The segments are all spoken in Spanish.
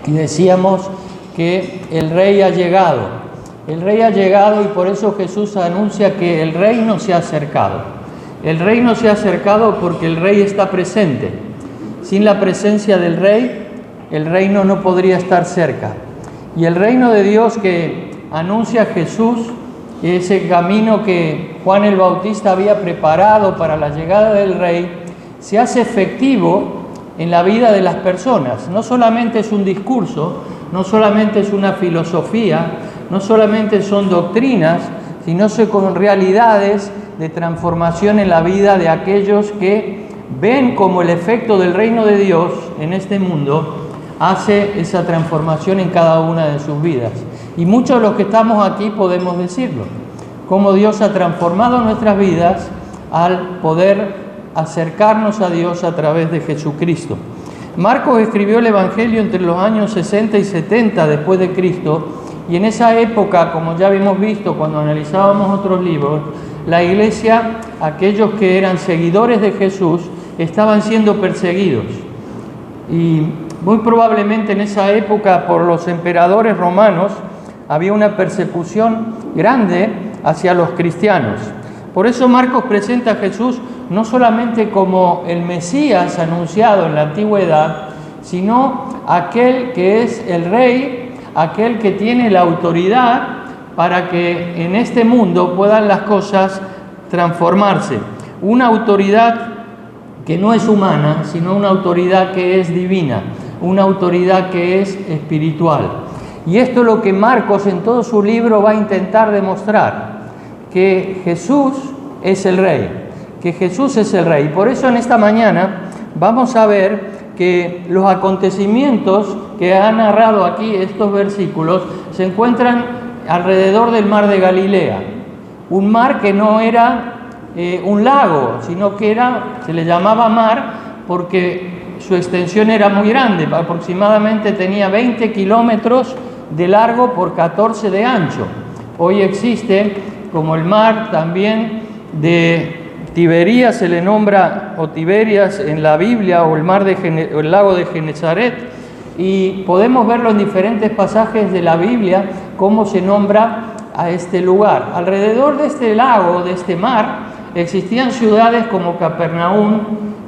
y decíamos que el Rey ha llegado. El Rey ha llegado y por eso Jesús anuncia que el reino se ha acercado. El reino se ha acercado porque el Rey está presente. Sin la presencia del Rey, el reino no podría estar cerca. Y el reino de Dios que anuncia Jesús, ese camino que Juan el Bautista había preparado para la llegada del Rey, se hace efectivo en la vida de las personas. No solamente es un discurso, no solamente es una filosofía, no solamente son doctrinas, sino son realidades de transformación en la vida de aquellos que ven cómo el efecto del reino de Dios en este mundo hace esa transformación en cada una de sus vidas. Y muchos de los que estamos aquí podemos decirlo, cómo Dios ha transformado nuestras vidas al poder acercarnos a Dios a través de Jesucristo. Marcos escribió el Evangelio entre los años 60 y 70 después de Cristo, y en esa época, como ya habíamos visto cuando analizábamos otros libros, la iglesia, aquellos que eran seguidores de Jesús, estaban siendo perseguidos. Y muy probablemente en esa época por los emperadores romanos había una persecución grande hacia los cristianos. Por eso Marcos presenta a Jesús no solamente como el Mesías anunciado en la antigüedad, sino aquel que es el Rey, aquel que tiene la autoridad para que en este mundo puedan las cosas transformarse. Una autoridad que no es humana, sino una autoridad que es divina, una autoridad que es espiritual. Y esto es lo que Marcos en todo su libro va a intentar demostrar, que Jesús es el Rey, que Jesús es el Rey. Por eso en esta mañana vamos a ver que los acontecimientos que ha narrado aquí estos versículos se encuentran alrededor del mar de Galilea, un mar que no era un lago, sino que se le llamaba mar porque su extensión era muy grande, aproximadamente tenía 20 kilómetros de largo por 14 de ancho. Hoy existe como el mar también de Tiberías, se le nombra, o Tiberias en la Biblia, o el lago de Genesaret, y podemos verlo en diferentes pasajes de la Biblia, cómo se nombra a este lugar. Alrededor de este lago, de este mar, existían ciudades como Capernaum,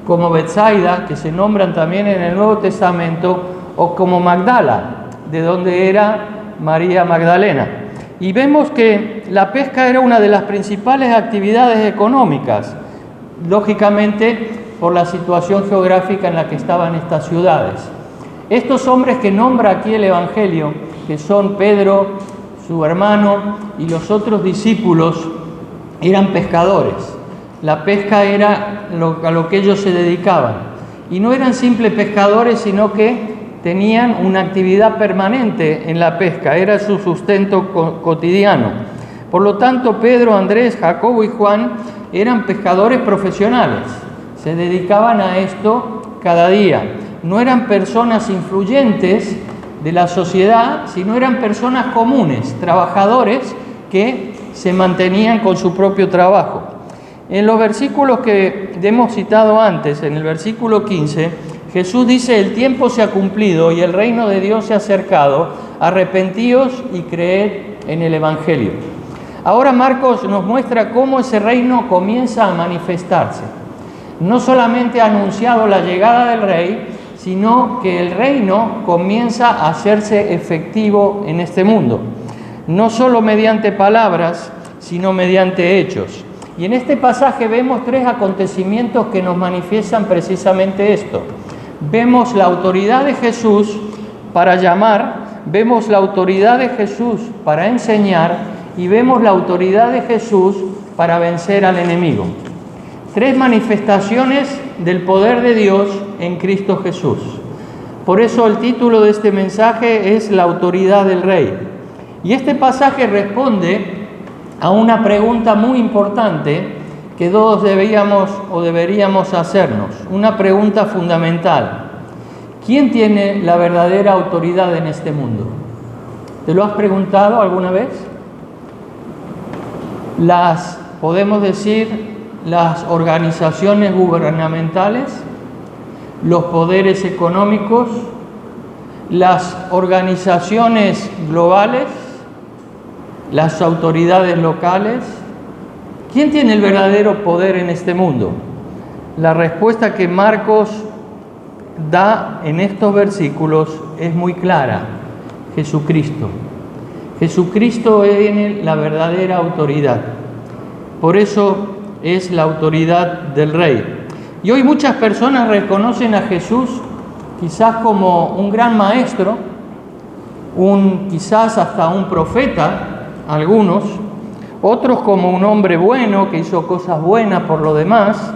como Betsaida, que se nombran también en el Nuevo Testamento, o como Magdala, de donde era María Magdalena. Y vemos que la pesca era una de las principales actividades económicas, lógicamente por la situación geográfica en la que estaban estas ciudades. Estos hombres que nombra aquí el Evangelio, que son Pedro, su hermano y los otros discípulos, eran pescadores. La pesca era a lo que ellos se dedicaban. Y no eran simples pescadores, sino que tenían una actividad permanente en la pesca, era su sustento cotidiano. Por lo tanto, Pedro, Andrés, Jacobo y Juan eran pescadores profesionales, se dedicaban a esto cada día. No eran personas influyentes de la sociedad, sino eran personas comunes, trabajadores que se mantenían con su propio trabajo. En los versículos que hemos citado antes, en el versículo 15, Jesús dice: el tiempo se ha cumplido y el reino de Dios se ha acercado, arrepentíos y creed en el Evangelio. Ahora Marcos nos muestra cómo ese reino comienza a manifestarse. No solamente ha anunciado la llegada del Rey, sino que el reino comienza a hacerse efectivo en este mundo. No solo mediante palabras, sino mediante hechos. Y en este pasaje vemos tres acontecimientos que nos manifiestan precisamente esto. Vemos la autoridad de Jesús para llamar, vemos la autoridad de Jesús para enseñar y vemos la autoridad de Jesús para vencer al enemigo. Tres manifestaciones del poder de Dios en Cristo Jesús. Por eso el título de este mensaje es la autoridad del Rey. Y este pasaje responde a una pregunta muy importante que todos deberíamos hacernos, una pregunta fundamental. ¿Quién tiene la verdadera autoridad en este mundo? ¿Te lo has preguntado alguna vez? Podemos decir, las organizaciones gubernamentales, los poderes económicos, las organizaciones globales, las autoridades locales? ¿Quién tiene el verdadero poder en este mundo? La respuesta que Marcos da en estos versículos es muy clara: Jesucristo. Jesucristo es la verdadera autoridad. Por eso es la autoridad del Rey. Y hoy muchas personas reconocen a Jesús quizás como un gran maestro, quizás hasta un profeta, algunos, otros como un hombre bueno que hizo cosas buenas por lo demás,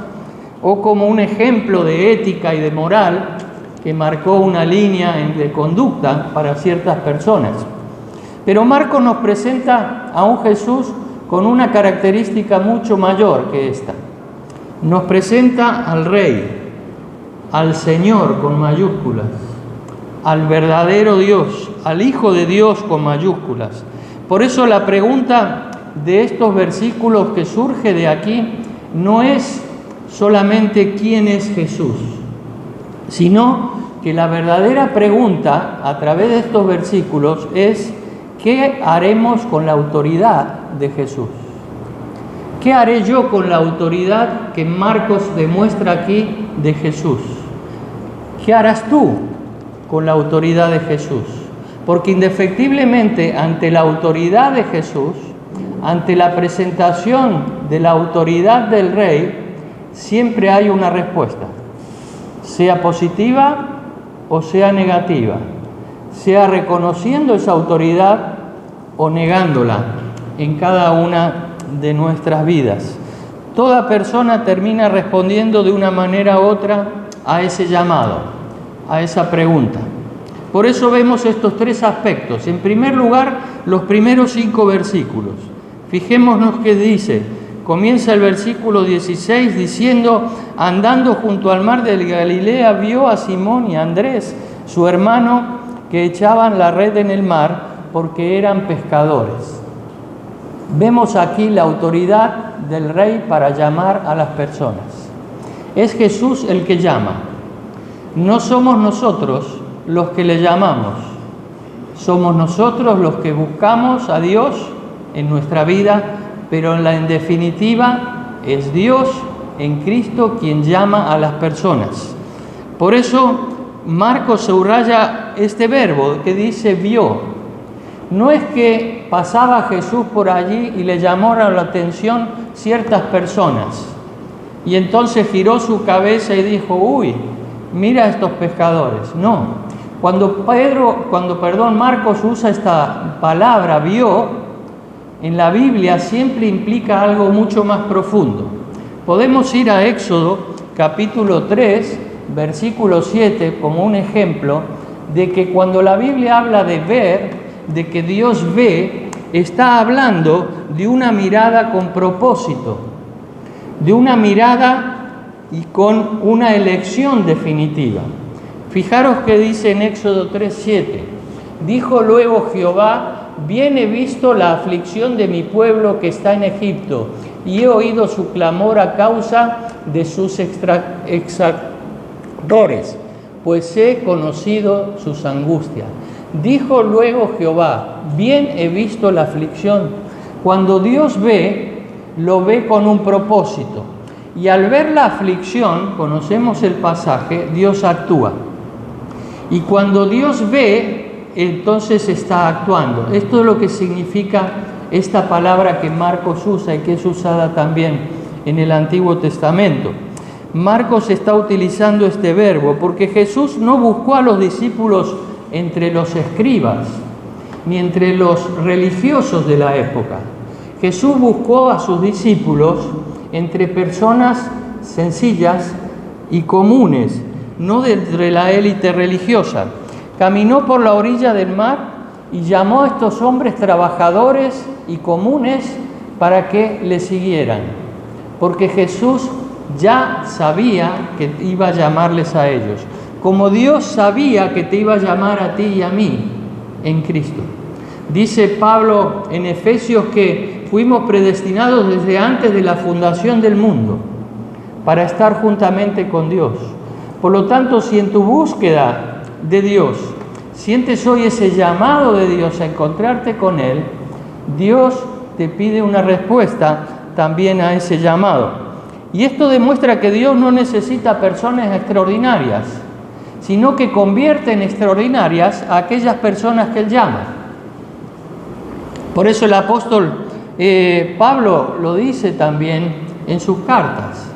o como un ejemplo de ética y de moral que marcó una línea de conducta para ciertas personas. Pero Marcos nos presenta a un Jesús con una característica mucho mayor que esta. Nos presenta al Rey, al Señor con mayúsculas, al verdadero Dios, al Hijo de Dios con mayúsculas. Por eso la pregunta de estos versículos que surge de aquí no es solamente quién es Jesús, sino que la verdadera pregunta a través de estos versículos es: ¿qué haremos con la autoridad de Jesús? ¿Qué haré yo con la autoridad que Marcos demuestra aquí de Jesús? ¿Qué harás tú con la autoridad de Jesús? Porque indefectiblemente ante la autoridad de Jesús, ante la presentación de la autoridad del Rey, siempre hay una respuesta, sea positiva o sea negativa, sea reconociendo esa autoridad o negándola en cada una de nuestras vidas. Toda persona termina respondiendo de una manera u otra a ese llamado, a esa pregunta. Por eso vemos estos tres aspectos. En primer lugar, los primeros 5 versículos. Fijémonos qué dice. Comienza el versículo 16 diciendo: andando junto al mar de Galilea, vio a Simón y a Andrés, su hermano, que echaban la red en el mar porque eran pescadores. Vemos aquí la autoridad del Rey para llamar a las personas. Es Jesús el que llama. No somos nosotros los que le llamamos. Somos nosotros los que buscamos a Dios en nuestra vida, pero en definitiva es Dios en Cristo quien llama a las personas. Por eso Marcos subraya este verbo que dice vio. No es que pasaba Jesús por allí y le llamó la atención ciertas personas y entonces giró su cabeza y dijo: uy, mira a estos pescadores. No, cuando Marcos usa esta palabra vio, en la Biblia siempre implica algo mucho más profundo. Podemos ir a Éxodo capítulo 3, versículo 7 como un ejemplo de que cuando la Biblia habla de ver, de que Dios ve, está hablando de una mirada con propósito, de una mirada y con una elección definitiva. Fijaros que dice en Éxodo 3:7: dijo luego Jehová: bien he visto la aflicción de mi pueblo que está en Egipto, y he oído su clamor a causa de sus exactores, pues he conocido sus angustias. Dijo luego Jehová: bien he visto la aflicción. Cuando Dios ve, lo ve con un propósito. Y al ver la aflicción, conocemos el pasaje, Dios actúa. Y cuando Dios ve, entonces está actuando. Esto es lo que significa esta palabra que Marcos usa y que es usada también en el Antiguo Testamento. Marcos está utilizando este verbo porque Jesús no buscó a los discípulos entre los escribas ni entre los religiosos de la época. Jesús buscó a sus discípulos entre personas sencillas y comunes, no de entre la élite religiosa. Caminó por la orilla del mar y llamó a estos hombres trabajadores y comunes para que le siguieran, porque Jesús ya sabía que iba a llamarles a ellos, como Dios sabía que te iba a llamar a ti y a mí en Cristo. Dice Pablo en Efesios que fuimos predestinados desde antes de la fundación del mundo para estar juntamente con Dios. Por lo tanto, si en tu búsqueda de Dios sientes hoy ese llamado de Dios a encontrarte con Él, Dios te pide una respuesta también a ese llamado. Y esto demuestra que Dios no necesita personas extraordinarias, sino que convierte en extraordinarias a aquellas personas que Él llama. Por eso el apóstol Pablo lo dice también en sus cartas.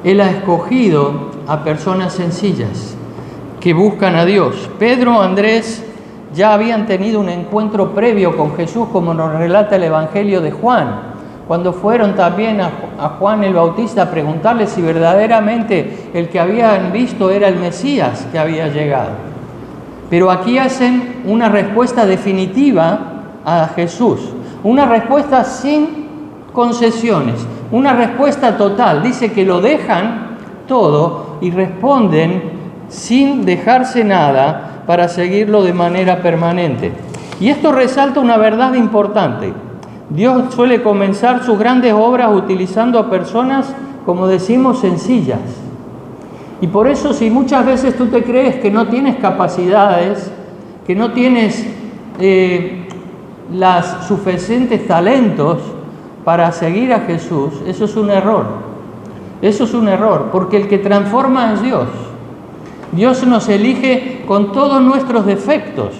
Él ha escogido a personas sencillas que buscan a Dios. Pedro, Andrés ya habían tenido un encuentro previo con Jesús, como nos relata el Evangelio de Juan, cuando fueron también a Juan el Bautista a preguntarle si verdaderamente el que habían visto era el Mesías que había llegado. Pero aquí hacen una respuesta definitiva a Jesús, una respuesta sin concesiones, una respuesta total. Dice que lo dejan todo y responden sin dejarse nada para seguirlo de manera permanente. Y esto resalta una verdad importante. Dios suele comenzar sus grandes obras utilizando a personas, como decimos, sencillas. Y por eso, si muchas veces tú te crees que no tienes capacidades, que no tienes los suficientes talentos para seguir a Jesús, eso es un error. Eso es un error, porque el que transforma es Dios. Dios nos elige con todos nuestros defectos,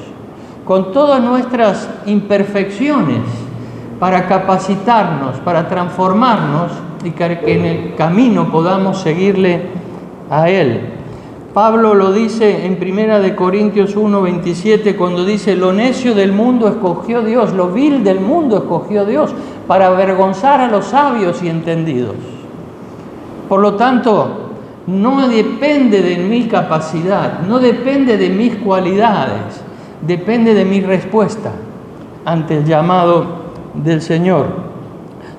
con todas nuestras imperfecciones, para capacitarnos, para transformarnos y que en el camino podamos seguirle a Él. Pablo lo dice en 1 Corintios 1:27, cuando dice: lo necio del mundo escogió Dios, lo vil del mundo escogió Dios, para avergonzar a los sabios y entendidos. Por lo tanto, no depende de mi capacidad, no depende de mis cualidades, depende de mi respuesta ante el llamado del Señor.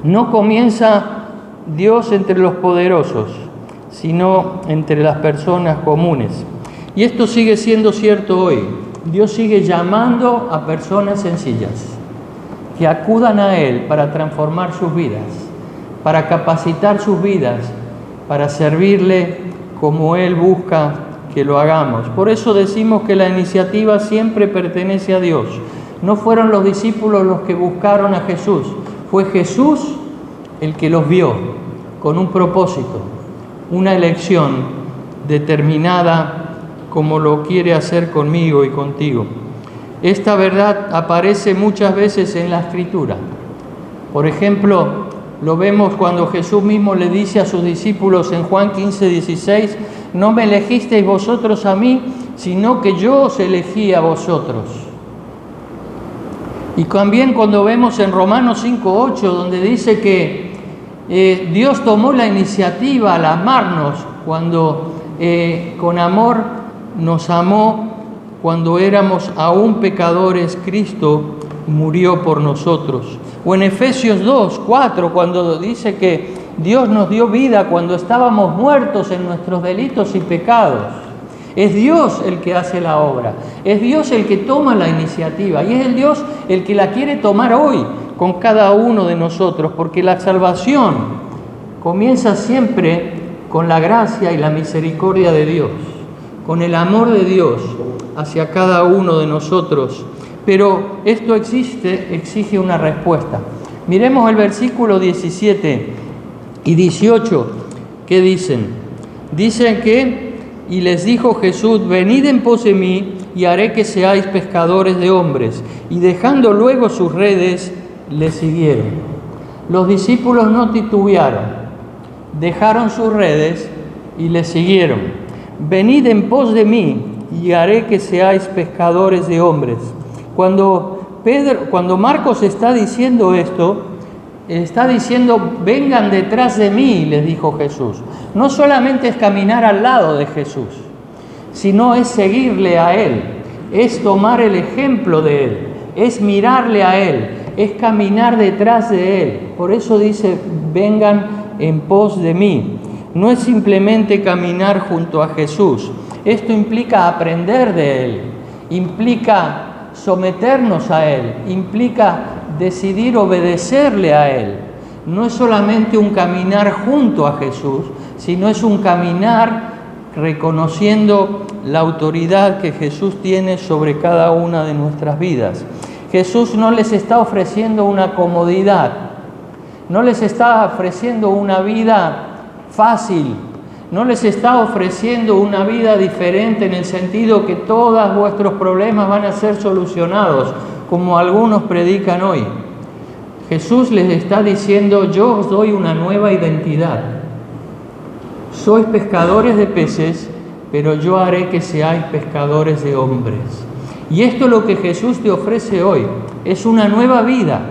No comienza Dios entre los poderosos, sino entre las personas comunes. Y esto sigue siendo cierto hoy. Dios sigue llamando a personas sencillas que acudan a Él para transformar sus vidas, para capacitar sus vidas, para servirle como Él busca que lo hagamos. Por eso decimos que la iniciativa siempre pertenece a Dios. No fueron los discípulos los que buscaron a Jesús, fue Jesús el que los vio con un propósito, una elección determinada, como lo quiere hacer conmigo y contigo. Esta verdad aparece muchas veces en la Escritura. Por ejemplo, lo vemos cuando Jesús mismo le dice a sus discípulos en Juan 15:16: no me elegisteis vosotros a mí, sino que yo os elegí a vosotros. Y también cuando vemos en Romanos 5:8, donde dice que Dios tomó la iniciativa al amarnos cuando con amor nos amó, cuando éramos aún pecadores, Cristo murió por nosotros. O en Efesios 2:4, cuando dice que Dios nos dio vida cuando estábamos muertos en nuestros delitos y pecados. Es Dios el que hace la obra, es Dios el que toma la iniciativa y es el Dios el que la quiere tomar hoy con cada uno de nosotros, porque la salvación comienza siempre con la gracia y la misericordia de Dios, con el amor de Dios hacia cada uno de nosotros. Pero esto exige una respuesta. Miremos el versículo 17 y 18, ¿qué dicen? Dicen que: y les dijo Jesús: venid en pos de mí, y haré que seáis pescadores de hombres. Y dejando luego sus redes, le siguieron. Los discípulos no titubearon, dejaron sus redes y le siguieron. Venid en pos de mí, y haré que seáis pescadores de hombres. Cuando Marcos está diciendo esto, está diciendo: vengan detrás de mí, les dijo Jesús. No solamente es caminar al lado de Jesús, sino es seguirle a Él, es tomar el ejemplo de Él, es mirarle a Él, es caminar detrás de Él. Por eso dice: vengan en pos de mí. No es simplemente caminar junto a Jesús. Esto implica aprender de Él, implica someternos a Él, implica decidir obedecerle a Él. No es solamente un caminar junto a Jesús, sino es un caminar reconociendo la autoridad que Jesús tiene sobre cada una de nuestras vidas. Jesús no les está ofreciendo una comodidad, no les está ofreciendo una vida fácil, no les está ofreciendo una vida diferente en el sentido que todos vuestros problemas van a ser solucionados, como algunos predican hoy. Jesús les está diciendo: yo os doy una nueva identidad. Sois pescadores de peces, pero yo haré que seáis pescadores de hombres. Y esto es lo que Jesús te ofrece hoy, es una nueva vida.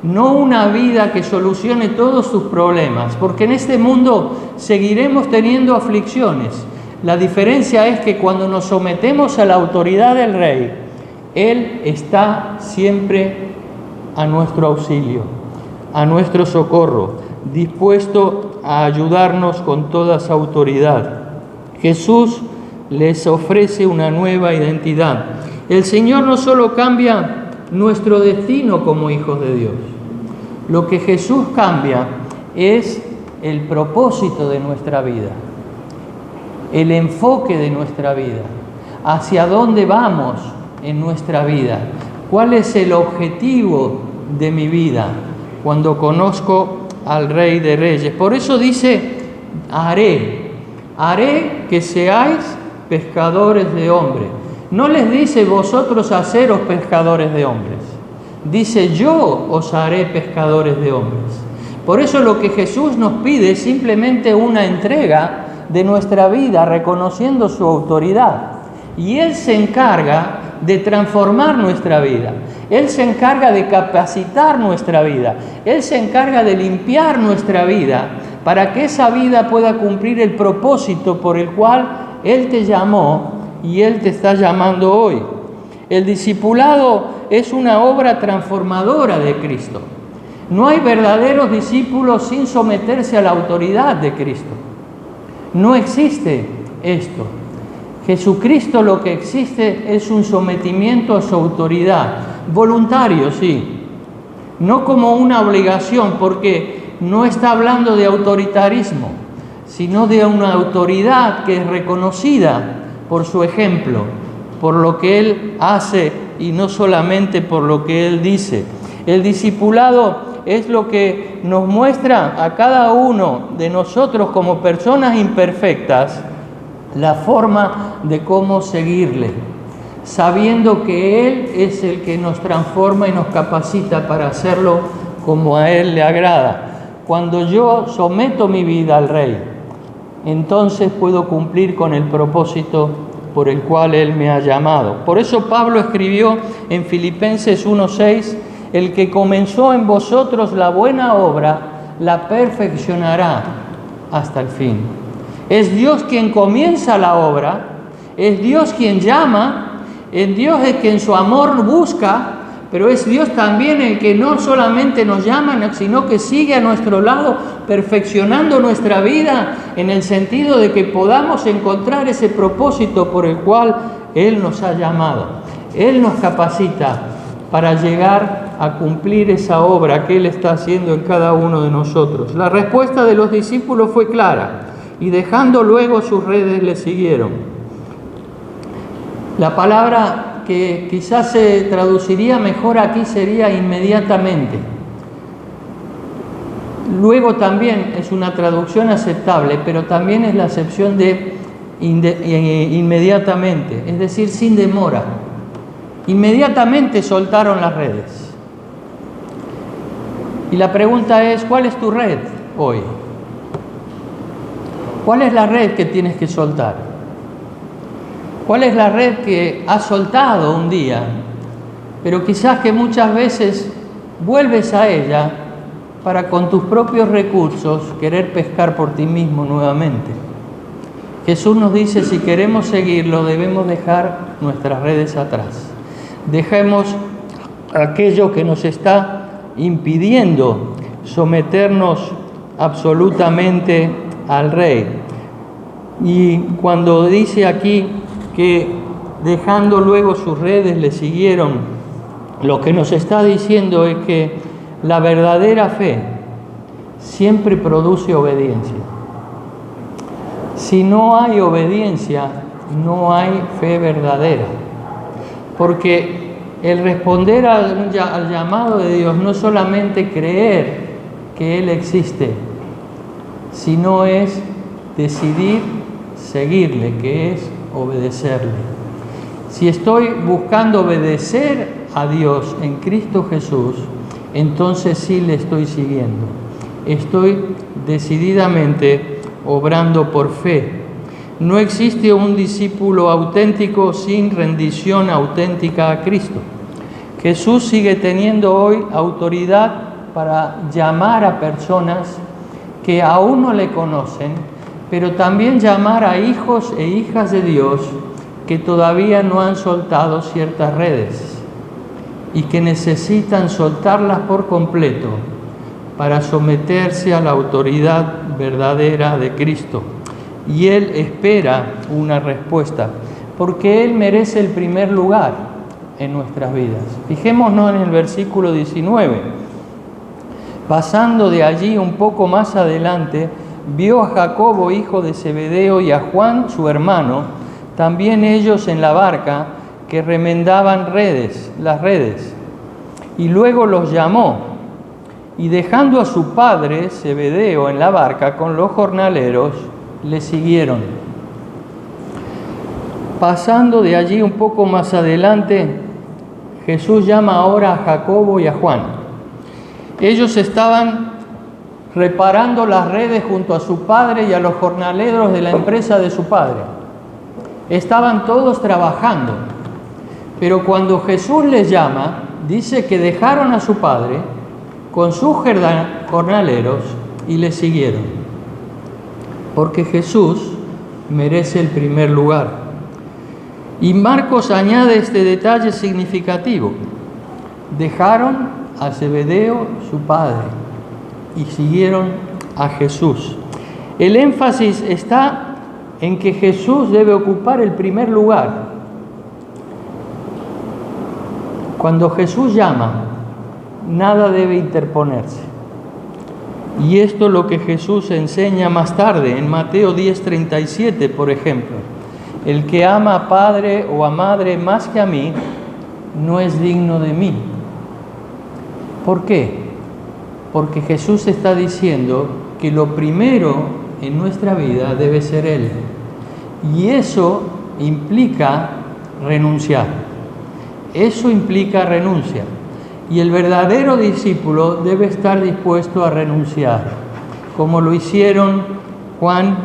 No una vida que solucione todos tus problemas, porque en este mundo seguiremos teniendo aflicciones. La diferencia es que cuando nos sometemos a la autoridad del Rey, Él está siempre a nuestro auxilio, a nuestro socorro, dispuesto a ayudarnos con toda su autoridad. Jesús les ofrece una nueva identidad. El Señor no solo cambia nuestro destino como hijos de Dios, lo que Jesús cambia es el propósito de nuestra vida, el enfoque de nuestra vida, hacia dónde vamos en nuestra vida, cuál es el objetivo de mi vida cuando conozco al Rey de Reyes. Por eso dice: haré que seáis pescadores de hombres. No les dice: vosotros haceros pescadores de hombres. Dice: yo os haré pescadores de hombres. Por eso lo que Jesús nos pide es simplemente una entrega de nuestra vida, reconociendo su autoridad. Y Él se encarga de transformar nuestra vida. Él se encarga de capacitar nuestra vida. Él se encarga de limpiar nuestra vida para que esa vida pueda cumplir el propósito por el cual Él te llamó y Él te está llamando hoy. El discipulado es una obra transformadora de Cristo. No hay verdaderos discípulos sin someterse a la autoridad de Cristo. No existe esto. Jesucristo lo que existe es un sometimiento a su autoridad, voluntario, sí, no como una obligación, porque no está hablando de autoritarismo, sino de una autoridad que es reconocida por su ejemplo, por lo que Él hace y no solamente por lo que Él dice. El discipulado es lo que nos muestra a cada uno de nosotros como personas imperfectas la forma de cómo seguirle, sabiendo que Él es el que nos transforma y nos capacita para hacerlo como a Él le agrada. Cuando yo someto mi vida al Rey, entonces puedo cumplir con el propósito por el cual Él me ha llamado. Por eso Pablo escribió en Filipenses 1:6: el que comenzó en vosotros la buena obra, la perfeccionará hasta el fin. Es Dios quien comienza la obra, es Dios quien llama, es Dios el que en su amor busca, pero es Dios también el que no solamente nos llama, sino que sigue a nuestro lado, perfeccionando nuestra vida en el sentido de que podamos encontrar ese propósito por el cual Él nos ha llamado. Él nos capacita para llegar a cumplir esa obra que Él está haciendo en cada uno de nosotros. La respuesta de los discípulos fue clara: y dejando luego sus redes le siguieron. La palabra que quizás se traduciría mejor aquí sería inmediatamente. Luego también es una traducción aceptable, pero también es la acepción de inmediatamente, es decir, sin demora. Inmediatamente soltaron las redes. Y la pregunta es: ¿cuál es tu red hoy? ¿Cuál es la red que tienes que soltar? ¿Cuál es la red que has soltado un día, pero quizás que muchas veces vuelves a ella para con tus propios recursos querer pescar por ti mismo nuevamente? Jesús nos dice: si queremos seguirlo, debemos dejar nuestras redes atrás. Dejemos aquello que nos está impidiendo someternos absolutamente al Rey. Y cuando dice aquí que dejando luego sus redes le siguieron, lo que nos está diciendo es que la verdadera fe siempre produce obediencia. Si no hay obediencia, no hay fe verdadera. Porque el responder al llamado de Dios no es solamente creer que Él existe, sino es decidir seguirle, que es obedecerle. Si estoy buscando obedecer a Dios en Cristo Jesús, entonces sí le estoy siguiendo. Estoy decididamente obrando por fe. No existe un discípulo auténtico sin rendición auténtica a Cristo. Jesús sigue teniendo hoy autoridad para llamar a personas que aún no le conocen, pero también llamar a hijos e hijas de Dios que todavía no han soltado ciertas redes y que necesitan soltarlas por completo para someterse a la autoridad verdadera de Cristo. Y Él espera una respuesta, porque Él merece el primer lugar en nuestras vidas. Fijémonos en el versículo 19. Pasando de allí un poco más adelante, vio a Jacobo, hijo de Zebedeo, y a Juan, su hermano, también ellos en la barca, que remendaban las redes. Y luego los llamó, y dejando a su padre, Zebedeo, en la barca con los jornaleros, le siguieron. Pasando de allí un poco más adelante, Jesús llama ahora a Jacobo y a Juan. Ellos estaban reparando las redes junto a su padre y a los jornaleros de la empresa de su padre. Estaban todos trabajando, pero cuando Jesús les llama, dice que dejaron a su padre con sus jornaleros y le siguieron. Porque Jesús merece el primer lugar. Y Marcos añade este detalle significativo. Dejaron a Zebedeo, su padre, y siguieron a Jesús. El énfasis está en que Jesús debe ocupar el primer lugar. Cuando Jesús llama, nada debe interponerse. Y esto es lo que Jesús enseña más tarde, en Mateo 10:37, por ejemplo. El que ama a padre o a madre más que a mí, no es digno de mí. ¿Por qué? Porque Jesús está diciendo que lo primero en nuestra vida debe ser Él. Y eso implica renunciar. Eso implica renuncia. Y el verdadero discípulo debe estar dispuesto a renunciar, como lo hicieron Juan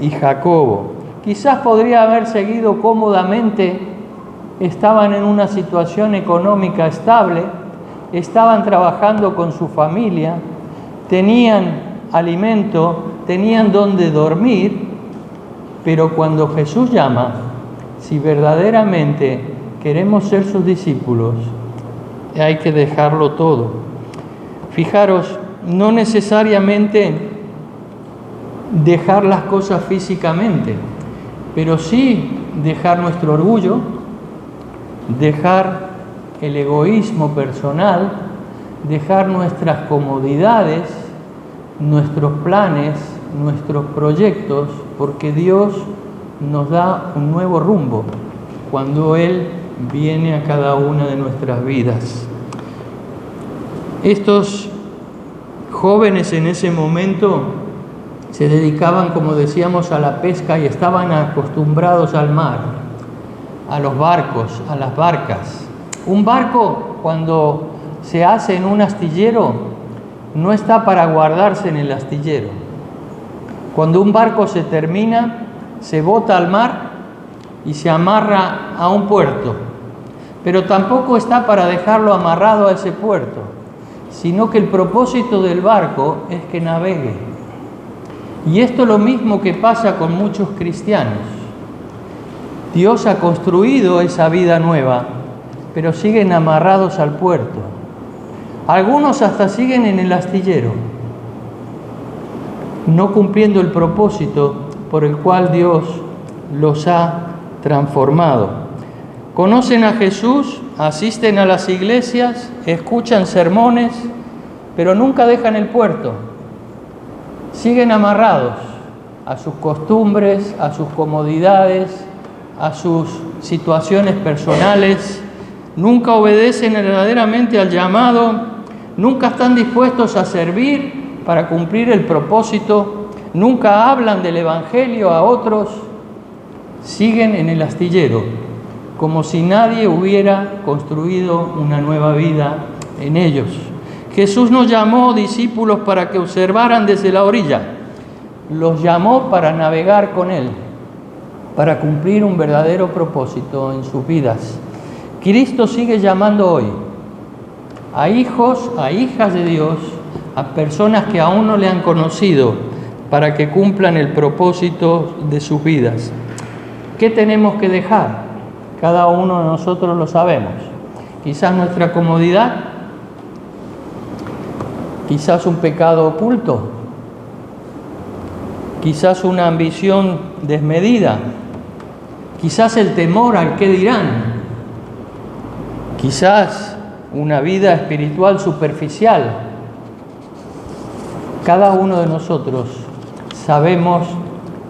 y Jacobo. Quizás podría haber seguido cómodamente, estaban en una situación económica estable, estaban trabajando con su familia, tenían alimento, tenían donde dormir, pero cuando Jesús llama, si verdaderamente queremos ser sus discípulos, hay que dejarlo todo. Fijaros, no necesariamente dejar las cosas físicamente, pero sí dejar nuestro orgullo, dejar el egoísmo personal, dejar nuestras comodidades, nuestros planes, nuestros proyectos, porque Dios nos da un nuevo rumbo cuando Él viene a cada una de nuestras vidas. Estos jóvenes en ese momento se dedicaban, como decíamos, a la pesca y estaban acostumbrados al mar, a los barcos, a las barcas. Un barco, cuando se hace en un astillero, no está para guardarse en el astillero. Cuando un barco se termina, se bota al mar y se amarra a un puerto. Pero tampoco está para dejarlo amarrado a ese puerto, sino que el propósito del barco es que navegue. Y esto es lo mismo que pasa con muchos cristianos. Dios ha construido esa vida nueva, pero siguen amarrados al puerto. Algunos hasta siguen en el astillero, no cumpliendo el propósito por el cual Dios los ha transformado. Conocen a Jesús, asisten a las iglesias, escuchan sermones, pero nunca dejan el puerto. Siguen amarrados a sus costumbres, a sus comodidades, a sus situaciones personales, nunca obedecen verdaderamente al llamado, nunca están dispuestos a servir para cumplir el propósito, nunca hablan del Evangelio a otros, siguen en el astillero, como si nadie hubiera construido una nueva vida en ellos. Jesús nos llamó discípulos para que observaran desde la orilla, los llamó para navegar con Él, para cumplir un verdadero propósito en sus vidas. Cristo sigue llamando hoy a hijos, a hijas de Dios, a personas que aún no le han conocido, para que cumplan el propósito de sus vidas. ¿Qué tenemos que dejar? Cada uno de nosotros lo sabemos. Quizás nuestra comodidad, quizás un pecado oculto, quizás una ambición desmedida, quizás el temor al qué dirán, quizás una vida espiritual superficial. Cada uno de nosotros sabemos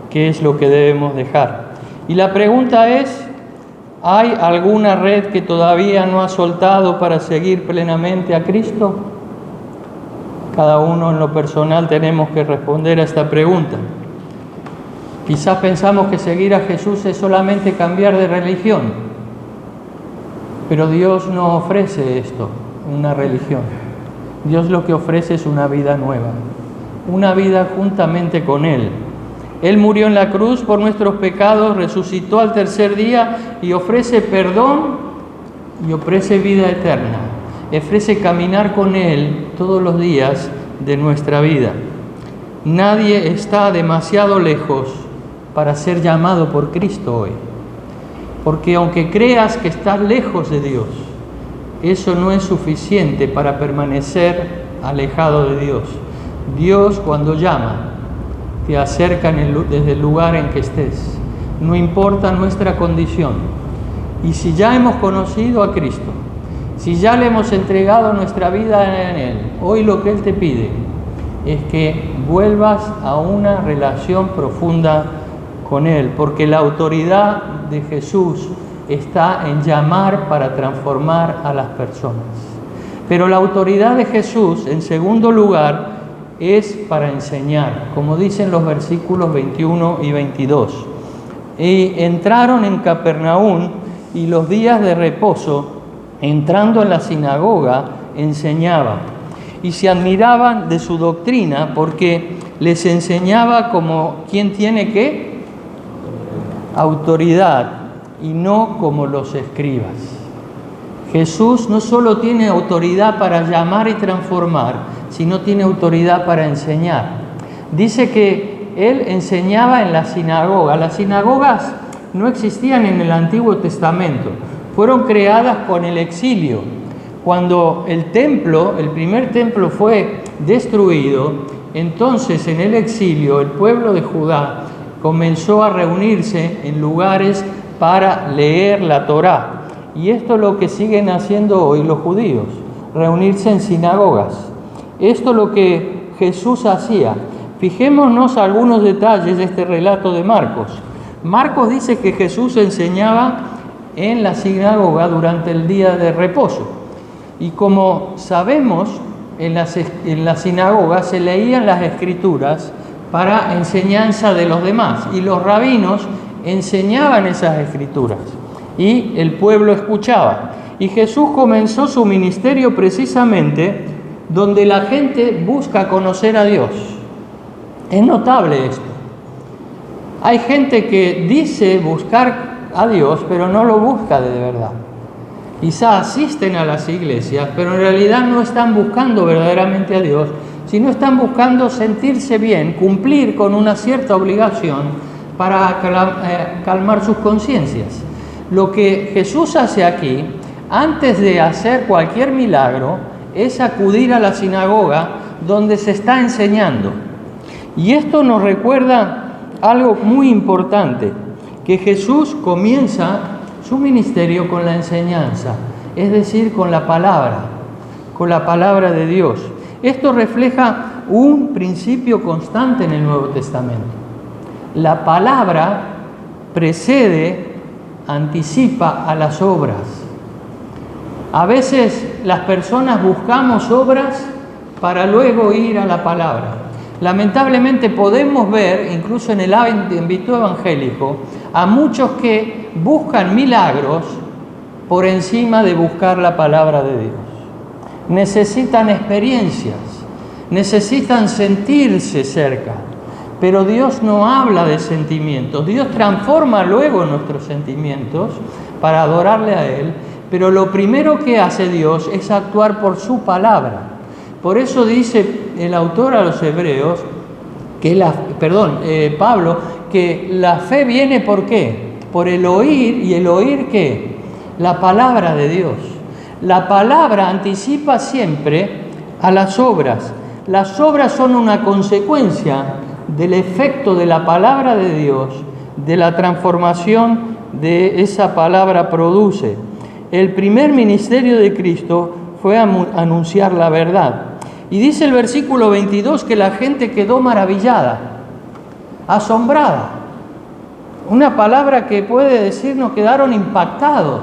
qué es lo que debemos dejar. Y la pregunta es, ¿hay alguna red que todavía no ha soltado para seguir plenamente a Cristo? Cada uno en lo personal tenemos que responder a esta pregunta. Quizás pensamos que seguir a Jesús es solamente cambiar de religión, pero Dios no ofrece esto, una religión. Dios lo que ofrece es una vida nueva, una vida juntamente con Él. Él murió en la cruz por nuestros pecados, resucitó al tercer día y ofrece perdón y ofrece vida eterna. Ofrece caminar con Él todos los días de nuestra vida. Nadie está demasiado lejos para ser llamado por Cristo hoy. Porque aunque creas que estás lejos de Dios, eso no es suficiente para permanecer alejado de Dios. Dios, cuando llama, te acerca desde el lugar en que estés. No importa nuestra condición. Y si ya hemos conocido a Cristo, si ya le hemos entregado nuestra vida en Él, hoy lo que Él te pide es que vuelvas a una relación profunda con Él, porque la autoridad de Jesús está en llamar para transformar a las personas. Pero la autoridad de Jesús, en segundo lugar, es para enseñar, como dicen los versículos 21 y 22. Y entraron en Capernaum y los días de reposo, entrando en la sinagoga, enseñaba. Y se admiraban de su doctrina porque les enseñaba como quien tiene ¿qué? Autoridad y no como los escribas. Jesús no solo tiene autoridad para llamar y transformar, sino tiene autoridad para enseñar. Dice que Él enseñaba en la sinagoga. Las sinagogas no existían en el Antiguo Testamento, fueron creadas con el exilio. Cuando el primer templo fue destruido, entonces en el exilio el pueblo de Judá comenzó a reunirse en lugares para leer la Torá. Y esto es lo que siguen haciendo hoy los judíos, reunirse en sinagogas. Esto es lo que Jesús hacía. Fijémonos algunos detalles de este relato de Marcos. Marcos dice que Jesús enseñaba en la sinagoga durante el día de reposo. Y como sabemos, en la sinagoga se leían las escrituras para enseñanza de los demás. Y los rabinos enseñaban esas escrituras. Y el pueblo escuchaba. Y Jesús comenzó su ministerio precisamente donde la gente busca conocer a Dios. Es notable esto. Hay gente que dice buscar a Dios, pero no lo busca de verdad. Quizá asisten a las iglesias, pero en realidad no están buscando verdaderamente a Dios, sino están buscando sentirse bien, cumplir con una cierta obligación para calmar sus conciencias. Lo que Jesús hace aquí, antes de hacer cualquier milagro, es acudir a la sinagoga donde se está enseñando. Y esto nos recuerda algo muy importante, que Jesús comienza su ministerio con la enseñanza, es decir, con la palabra de Dios. Esto refleja un principio constante en el Nuevo Testamento. La palabra precede anticipa a las obras. A veces las personas buscamos obras para luego ir a la palabra. Lamentablemente podemos ver, incluso en el ámbito evangélico, a muchos que buscan milagros por encima de buscar la palabra de Dios. Necesitan experiencias, necesitan sentirse cerca, pero Dios no habla de sentimientos. Dios transforma luego nuestros sentimientos para adorarle a Él, pero lo primero que hace Dios es actuar por su palabra. Por eso dice el autor a los Hebreos, Pablo, que la fe viene ¿por qué? Por el oír, y el oír ¿qué? La palabra de Dios. La palabra anticipa siempre a las obras. Las obras son una consecuencia del efecto de la palabra de Dios, de la transformación de esa palabra produce. El primer ministerio de Cristo fue anunciar la verdad. Y dice el versículo 22 que la gente quedó maravillada, asombrada. Una palabra que puede decirnos quedaron impactados.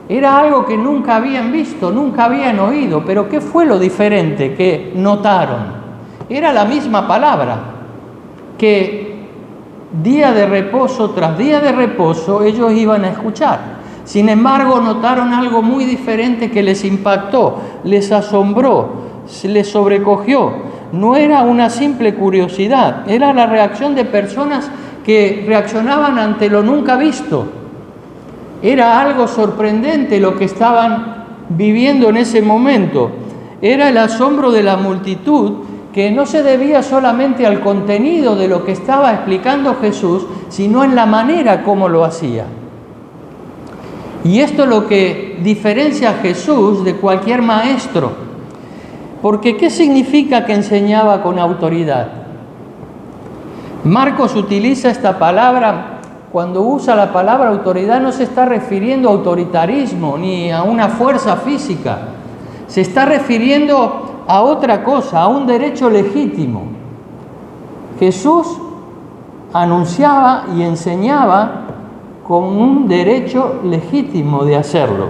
Era algo que nunca habían visto, nunca habían oído. Pero ¿qué fue lo diferente que notaron? Era la misma palabra, que día de reposo tras día de reposo ellos iban a escuchar. Sin embargo, notaron algo muy diferente que les impactó, les asombró, se les sobrecogió. No era una simple curiosidad, era la reacción de personas que reaccionaban ante lo nunca visto. Era algo sorprendente lo que estaban viviendo en ese momento. Era el asombro de la multitud, que no se debía solamente al contenido de lo que estaba explicando Jesús, sino en la manera como lo hacía. Y esto es lo que diferencia a Jesús de cualquier maestro. Porque ¿qué significa que enseñaba con autoridad? Marcos utiliza esta palabra. Cuando usa la palabra autoridad no se está refiriendo a autoritarismo ni a una fuerza física. Se está refiriendo a otra cosa, a un derecho legítimo. Jesús anunciaba y enseñaba con un derecho legítimo de hacerlo.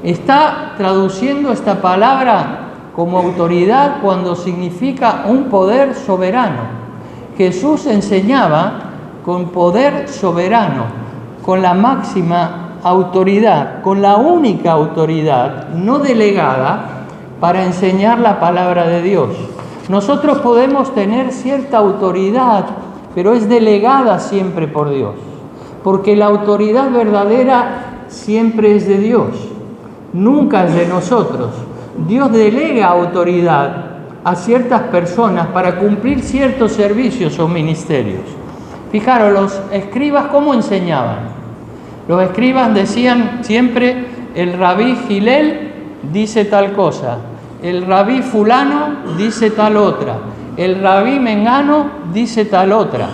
Está traduciendo esta palabra como autoridad cuando significa un poder soberano. Jesús enseñaba con poder soberano, con la máxima autoridad, con la única autoridad no delegada para enseñar la palabra de Dios. Nosotros podemos tener cierta autoridad, pero es delegada siempre por Dios, porque la autoridad verdadera siempre es de Dios, nunca es de nosotros. Dios delega autoridad a ciertas personas para cumplir ciertos servicios o ministerios. Fijaros, los escribas, ¿cómo enseñaban? Los escribas decían siempre, el rabí Gilel dice tal cosa, el rabí fulano dice tal otra, el rabí mengano dice tal otra.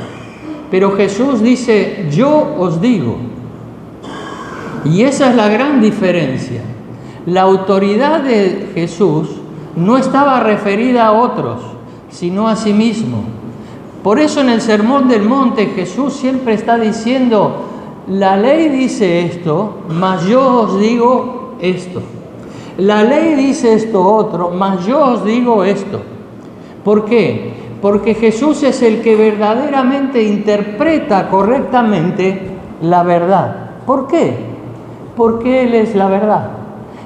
Pero Jesús dice, yo os digo. Y esa es la gran diferencia. La autoridad de Jesús no estaba referida a otros, sino a sí mismo. Por eso en el Sermón del Monte Jesús siempre está diciendo, la ley dice esto, mas yo os digo esto. La ley dice esto otro, mas yo os digo esto. ¿Por qué? Porque Jesús es el que verdaderamente interpreta correctamente la verdad. ¿Por qué? Porque Él es la verdad.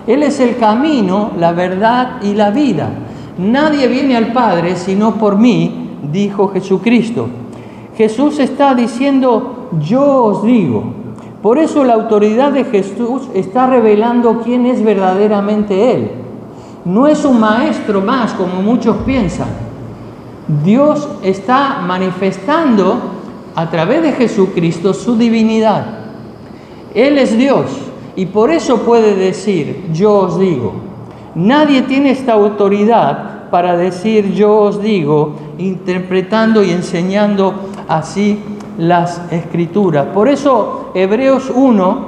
Él es el camino, la verdad y la vida. Nadie viene al Padre sino por mí, dijo Jesucristo. Jesús está diciendo, yo os digo. Por eso la autoridad de Jesús está revelando quién es verdaderamente Él. No es un maestro más, como muchos piensan. Dios está manifestando a través de Jesucristo su divinidad. Él es Dios y por eso puede decir, yo os digo. Nadie tiene esta autoridad para decir, yo os digo, interpretando y enseñando así las Escrituras. Por eso Hebreos 1,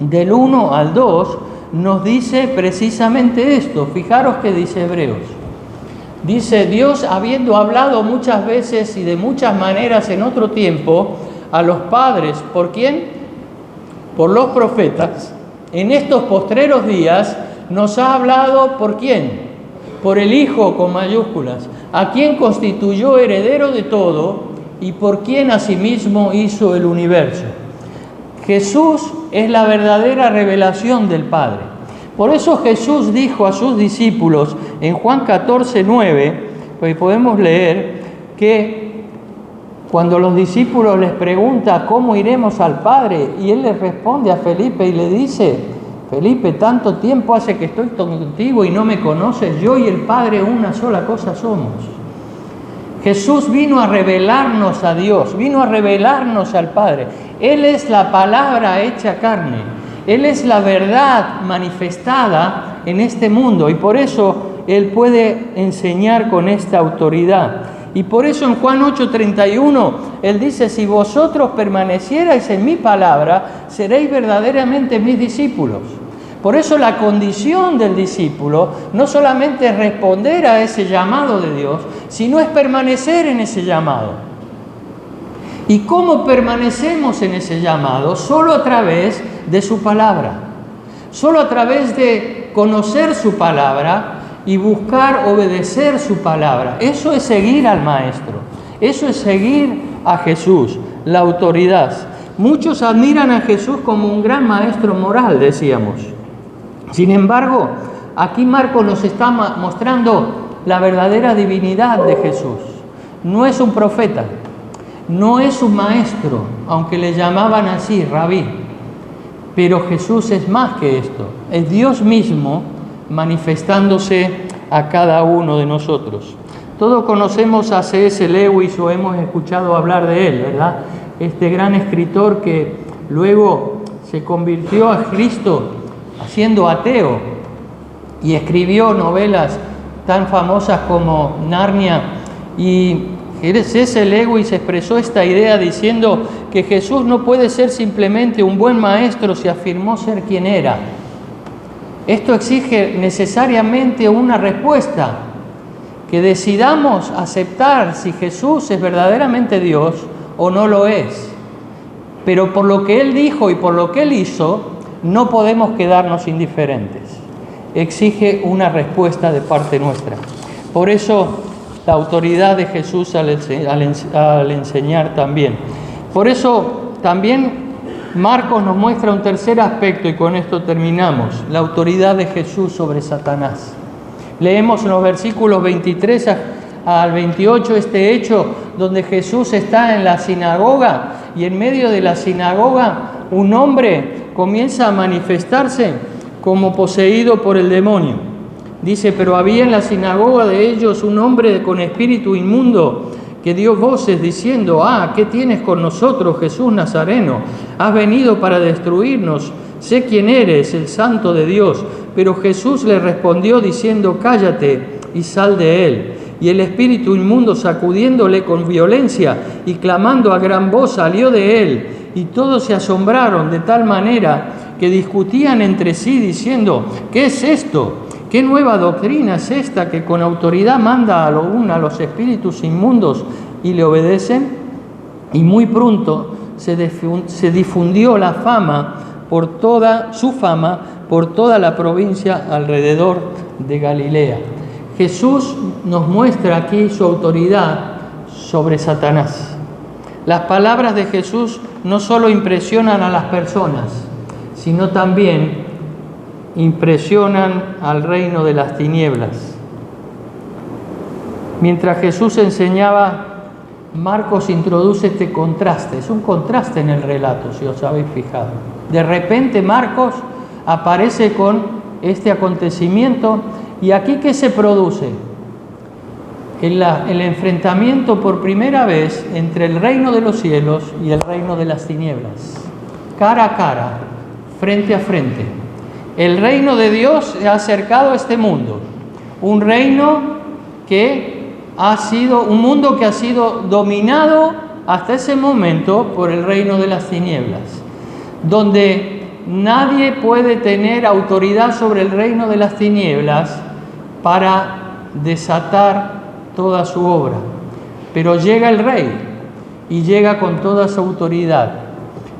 del 1 al 2, nos dice precisamente esto. Fijaros que dice Hebreos. Dice, Dios, habiendo hablado muchas veces y de muchas maneras en otro tiempo a los padres, ¿por quién? por los profetas, en estos postreros días nos ha hablado ¿por quién? Por el Hijo con mayúsculas, a quien constituyó heredero de todo y por quien asimismo hizo el universo. Jesús es la verdadera revelación del Padre. Por eso Jesús dijo a sus discípulos en Juan 14:9, pues podemos leer que cuando los discípulos les preguntan ¿cómo iremos al Padre? Y él les responde a Felipe y le dice: Felipe, tanto tiempo hace que estoy contigo y no me conoces, yo y el Padre una sola cosa somos. Jesús vino a revelarnos a Dios, vino a revelarnos al Padre. Él es la palabra hecha carne, Él es la verdad manifestada en este mundo y por eso Él puede enseñar con esta autoridad. Y por eso en Juan 8:31 Él dice: si vosotros permanecierais en mi palabra, seréis verdaderamente mis discípulos. Por eso la condición del discípulo no solamente es responder a ese llamado de Dios, sino es permanecer en ese llamado. ¿Y cómo permanecemos en ese llamado? Solo a través de su palabra. Solo a través de conocer su palabra y buscar obedecer su palabra. Eso es seguir al Maestro. Eso es seguir a Jesús, la autoridad. Muchos admiran a Jesús como un gran maestro moral, decíamos. Sin embargo, aquí Marcos nos está mostrando la verdadera divinidad de Jesús. No es un profeta, no es un maestro, aunque le llamaban así, rabí. Pero Jesús es más que esto. Es Dios mismo manifestándose a cada uno de nosotros. Todos conocemos a C.S. Lewis o hemos escuchado hablar de él, ¿verdad? Este gran escritor que luego se convirtió a Cristo siendo ateo y escribió novelas tan famosas como Narnia. Y C.S. Lewis expresó esta idea diciendo que Jesús no puede ser simplemente un buen maestro si afirmó ser quien era. Esto exige necesariamente una respuesta, que decidamos aceptar si Jesús es verdaderamente Dios o no lo es. Pero por lo que Él dijo y por lo que Él hizo, no podemos quedarnos indiferentes. Exige una respuesta de parte nuestra. Por eso, la autoridad de Jesús al enseñar también. Por eso, también Marcos nos muestra un tercer aspecto y con esto terminamos, la autoridad de Jesús sobre Satanás. Leemos en los versículos 23 al 28 este hecho donde Jesús está en la sinagoga y en medio de la sinagoga un hombre comienza a manifestarse como poseído por el demonio. Dice: pero había en la sinagoga de ellos un hombre con espíritu inmundo que dio voces diciendo: ¿qué tienes con nosotros, Jesús Nazareno? Has venido para destruirnos. Sé quién eres, el Santo de Dios. Pero Jesús le respondió diciendo: cállate y sal de él. Y el espíritu inmundo, sacudiéndole con violencia y clamando a gran voz, salió de él. Y todos se asombraron de tal manera que discutían entre sí diciendo: ¿qué es esto? ¿Qué nueva doctrina es esta que con autoridad manda a los espíritus inmundos y le obedecen? Y muy pronto se difundió la fama por toda la provincia alrededor de Galilea. Jesús nos muestra aquí su autoridad sobre Satanás. Las palabras de Jesús no solo impresionan a las personas, sino también impresionan al reino de las tinieblas. Mientras Jesús enseñaba, Marcos introduce este contraste. Es un contraste en el relato, si os habéis fijado. De repente Marcos aparece con este acontecimiento y aquí ¿qué se produce? El enfrentamiento por primera vez entre el reino de los cielos y el reino de las tinieblas. Cara a cara, frente a frente. El reino de Dios se ha acercado a este mundo. Un reino un mundo que ha sido dominado hasta ese momento por el reino de las tinieblas, donde nadie puede tener autoridad sobre el reino de las tinieblas para desatar toda su obra. Pero llega el Rey y llega con toda su autoridad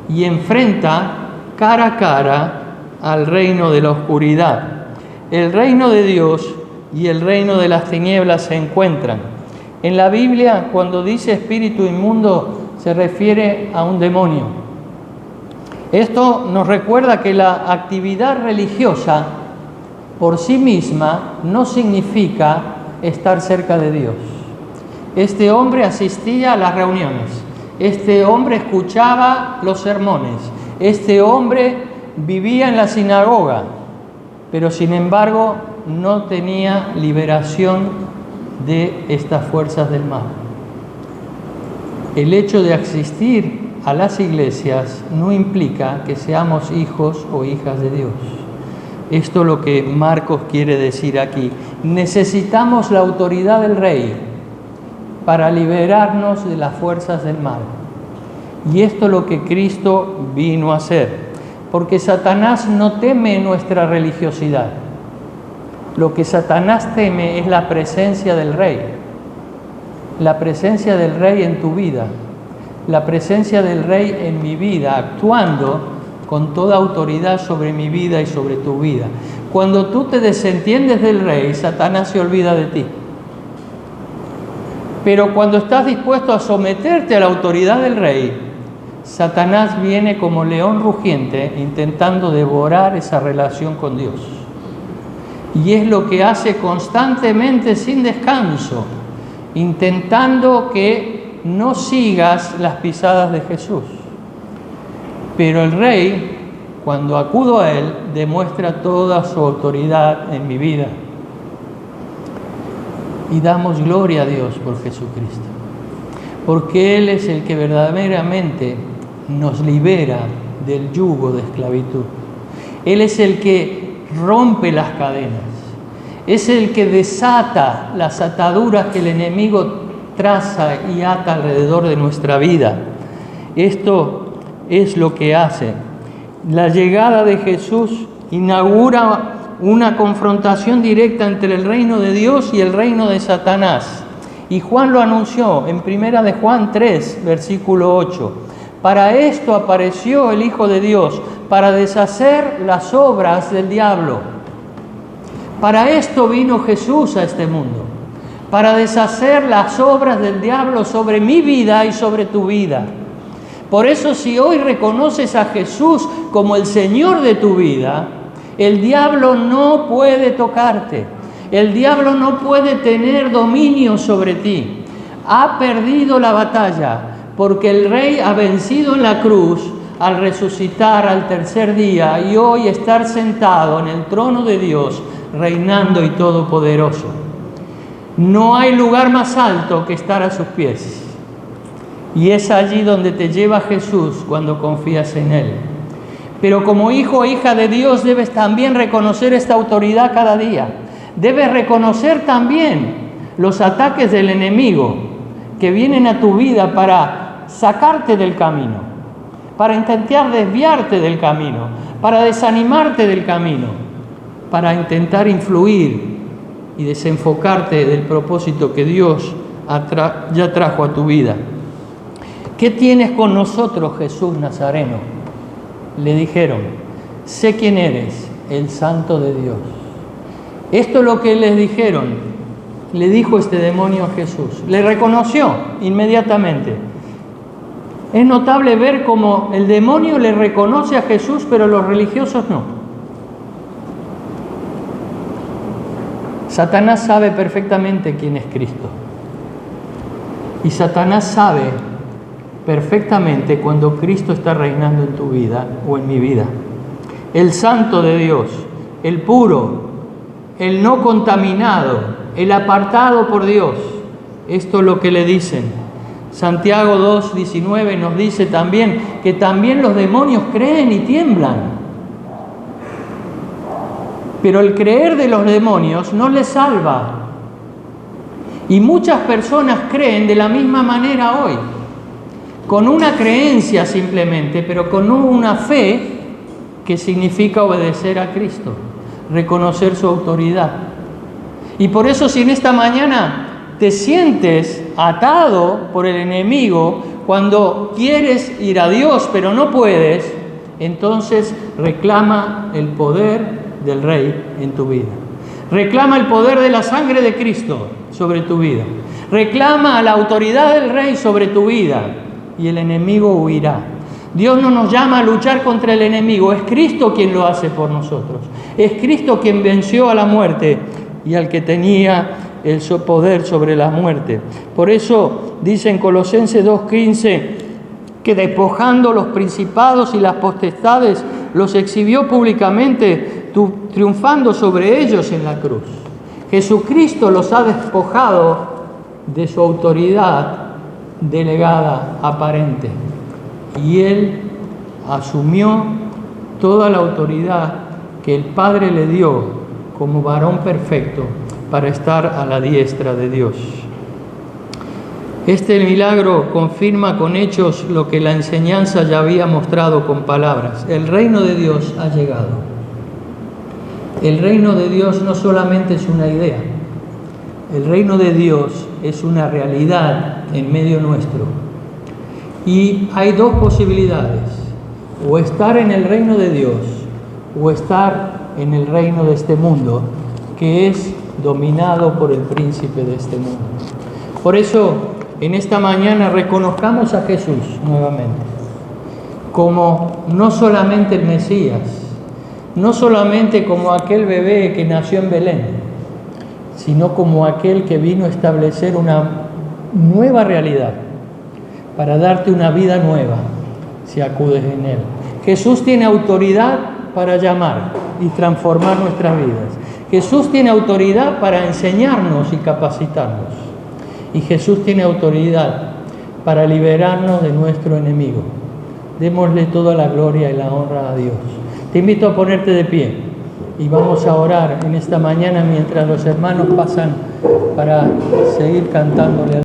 y enfrenta cara a cara al reino de la oscuridad. El reino de Dios y el reino de las tinieblas se encuentran. En la Biblia, cuando dice espíritu inmundo, se refiere a un demonio. Esto nos recuerda que la actividad religiosa por sí misma no significa estar cerca de Dios. Este hombre asistía a las reuniones, este hombre escuchaba los sermones, este hombre vivía en la sinagoga, pero sin embargo no tenía liberación de estas fuerzas del mal. El hecho de asistir a las iglesias no implica que seamos hijos o hijas de Dios. Esto es lo que Marcos quiere decir aquí. Necesitamos la autoridad del Rey para liberarnos de las fuerzas del mal. Y esto es lo que Cristo vino a hacer. Porque Satanás no teme nuestra religiosidad. Lo que Satanás teme es la presencia del Rey. La presencia del Rey en tu vida. La presencia del Rey en mi vida, actuando con toda autoridad sobre mi vida y sobre tu vida. Cuando tú te desentiendes del Rey, Satanás se olvida de ti. Pero cuando estás dispuesto a someterte a la autoridad del Rey, Satanás viene como león rugiente intentando devorar esa relación con Dios. Y es lo que hace constantemente sin descanso, intentando que no sigas las pisadas de Jesús. Pero el Rey, cuando acudo a Él, demuestra toda su autoridad en mi vida. Y damos gloria a Dios por Jesucristo, porque Él es el que verdaderamente nos libera del yugo de esclavitud. Él es el que rompe las cadenas, es el que desata las ataduras que el enemigo traza y ata alrededor de nuestra vida. Esto es lo que hace. La llegada de Jesús inaugura una confrontación directa entre el reino de Dios y el reino de Satanás. Y Juan lo anunció en 1 de Juan 3, versículo 8. Para esto apareció el Hijo de Dios, para deshacer las obras del diablo. Para esto vino Jesús a este mundo, para deshacer las obras del diablo sobre mi vida y sobre tu vida. Por eso, si hoy reconoces a Jesús como el Señor de tu vida, el diablo no puede tocarte. El diablo no puede tener dominio sobre ti. Ha perdido la batalla, porque el Rey ha vencido en la cruz al resucitar al tercer día y hoy estar sentado en el trono de Dios, reinando y todopoderoso. No hay lugar más alto que estar a sus pies. Y es allí donde te lleva Jesús cuando confías en Él. Pero como hijo o hija de Dios debes también reconocer esta autoridad cada día. Debes reconocer también los ataques del enemigo que vienen a tu vida para sacarte del camino, para intentar desviarte del camino, para desanimarte del camino, para intentar influir y desenfocarte del propósito que Dios ya trajo a tu vida. ¿Qué tienes con nosotros, Jesús Nazareno? Le dijeron, sé quién eres, el Santo de Dios. Esto es lo que les dijeron. Le dijo este demonio a Jesús. Le reconoció inmediatamente. Es notable ver cómo el demonio le reconoce a Jesús, pero los religiosos no. Satanás sabe perfectamente quién es Cristo. Y Satanás sabe perfectamente cuando Cristo está reinando en tu vida o en mi vida. El Santo de Dios, el puro, el no contaminado, el apartado por Dios. Esto es lo que le dicen. Santiago 2:19 nos dice también que también los demonios creen y tiemblan. Pero el creer de los demonios no les salva. Y muchas personas creen de la misma manera hoy, con una creencia simplemente, pero con una fe que significa obedecer a Cristo, reconocer su autoridad. Y por eso, si en esta mañana te sientes atado por el enemigo, cuando quieres ir a Dios pero no puedes, entonces reclama el poder del Rey en tu vida. Reclama el poder de la sangre de Cristo sobre tu vida. Reclama la autoridad del Rey sobre tu vida y el enemigo huirá. Dios no nos llama a luchar contra el enemigo, es Cristo quien lo hace por nosotros. Es Cristo quien venció a la muerte y al que tenía el poder sobre la muerte. Por eso dice en Colosenses 2:15 que despojando los principados y las potestades, los exhibió públicamente, triunfando sobre ellos en la cruz. Jesucristo los ha despojado de su autoridad delegada aparente. Y Él asumió toda la autoridad que el Padre le dio como varón perfecto para estar a la diestra de Dios. Este milagro confirma con hechos lo que la enseñanza ya había mostrado con palabras. El reino de Dios ha llegado. El reino de Dios no solamente es una idea. El reino de Dios es una realidad en medio nuestro. Y hay dos posibilidades, o estar en el reino de Dios, o estar en el reino de este mundo, que es dominado por el príncipe de este mundo. Por eso, en esta mañana reconozcamos a Jesús nuevamente, como no solamente el Mesías, no solamente como aquel bebé que nació en Belén, sino como aquel que vino a establecer una nueva realidad, para darte una vida nueva, si acudes en Él. Jesús tiene autoridad para llamar y transformar nuestras vidas. Jesús tiene autoridad para enseñarnos y capacitarnos. Y Jesús tiene autoridad para liberarnos de nuestro enemigo. Démosle toda la gloria y la honra a Dios. Te invito a ponerte de pie y vamos a orar en esta mañana mientras los hermanos pasan para seguir cantándole a